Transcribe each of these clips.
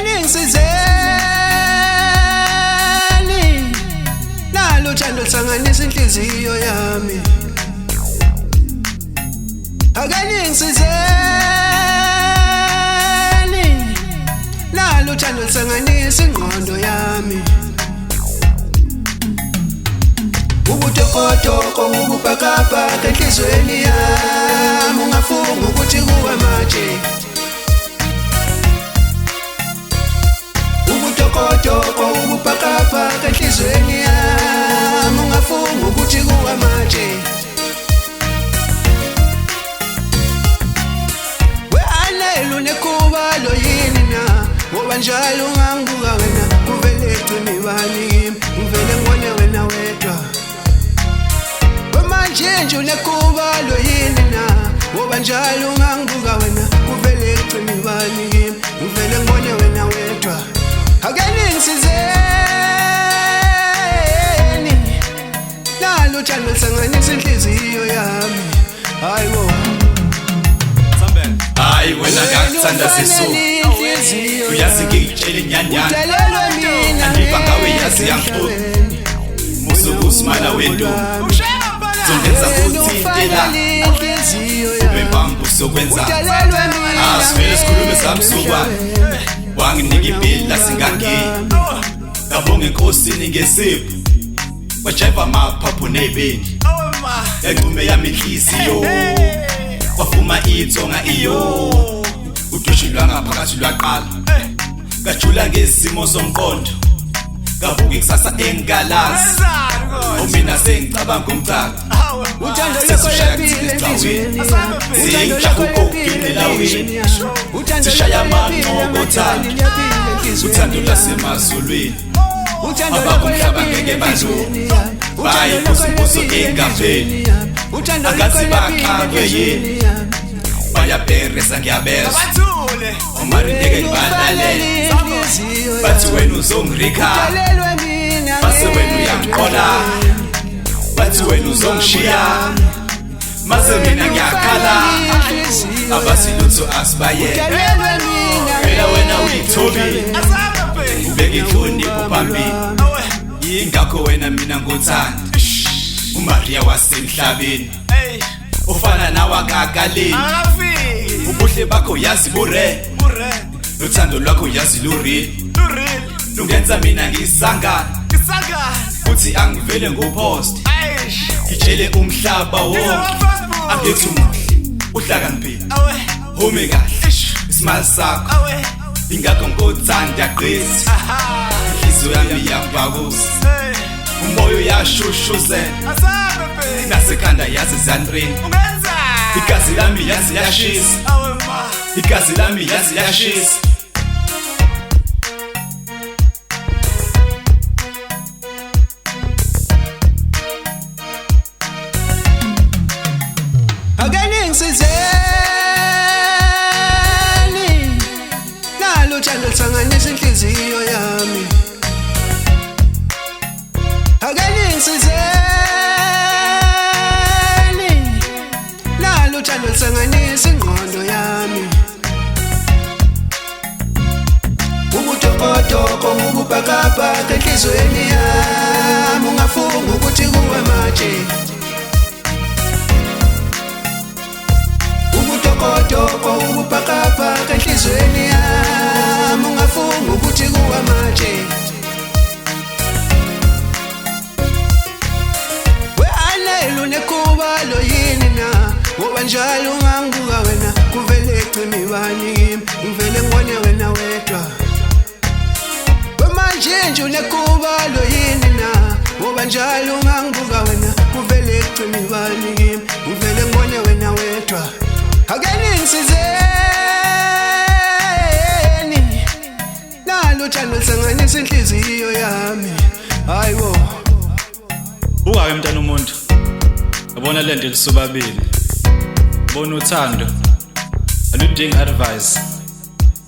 Akaningizeni nalo uthando hlanganisa inhliziyo yami. Akaningizeni nalo uthando hlanganisa ingqondo yami. Ubutokotoko ubupakapaka enhlizweni yami, ungafunga ukuthi kuwe manje. Ubutokotoko ubupakapaka enhlizweni yami, ungafunga ukuthi kuwe manje. We-anele unekubalo yini na, ngoba njalo ungangibuka wena kuvele ecimibani kimi, ngivele ngibone wena wedwa. Manje unekubalo yini na, ngoba njalo ungangibuka wena kuvele ecimibani kimi, ngivele ngibone wena wedwa. Akaningizeni nalo uthando hlanganisa inhliziyo yami. Hayibo hayi wena ngakuthanda siso uyazi ngiyitshele nyanyana andiva ngawe yazi yangixoxa musukusmana wendo zongenza kuthintela wembambu sokwenza asivele sikhulume samsuka wanginika ibhila singangeni ngabonga enkosini ngesipho wajeva amaphaphu nebeni encume yami inhliziyo wafuma ithonga iyo udushulwa ngaphakathi lwaqala ngajula ngesimo somqondo ngavuka ikusasa engalazi mina sengicabanga umcaco uthando lwakho siyinjakukokinelawini sishaya amanqokothando uthando lasemazulwini abakumhlaba ngeke badlule bayikusibuso engaveli akazi baqhawe yini bayabheresa ngiyabezwa omarindeke ngibalalele bathi wena uzongirikha base wena uyangiqola bathi wena uzongishiya mase mina ngiyakhala abasilutho asibayele phela wena uyithobi ubeke inhlonipho phambili yingakho wena mina ngothanda uMaria wasemhlabeni ufana nawakakaleni ubuhle bakho yazi bure nothando lwakho yazi luril lungenza mina ngisangana uthi angivele ngopost ngitshele umhlaba wonke angithi umuhle uhlakaniphile home kahle ismile sakho ingakho ngothanda gqizi inhliziyo yami yambakuza umoya uyashushuzela nasekhanda yazi zandrini igazi lami yazi yashisa igazi lami yazi yashisa Akaningizeni nalo uthando hlanganisa inhliziyo yami. Akaningizeni nalo uthando hlanganisa ingqondo yami. Ubutokotoko ubupakapaka enhlizweni yami, ungafunga ukuthi kuwe manje. Ubutokotoko ubupakapaka enhlizweni yami, ungafunga ukuthi kuwe manje. We-anele unekubalo yini na, ngoba njalo ungangibuka wena kuvele ecimibani kimi, ngivele ngibone wena wedwa. Manje unekubalo yini na, ngoba njalo ungangibuka wena kuvele ecimibani kimi, ngivele ngibone wena wedwa. Akaningizeni nalo uthando hlanganisa inhliziyo yami. Hayibo Ungake mntana umuntu yabona lento lisobabili bona uthando aludingi advice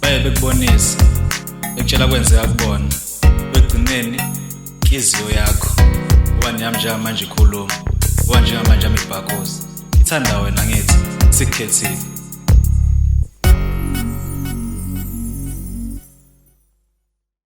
baye bekubonisa ekutshela kwenzeka kubona begcineni inhliziyo yakho wani yami njengamanje ikhuluma wani njengamanje amibhakozi ithanda wena ngithi sikukhethile.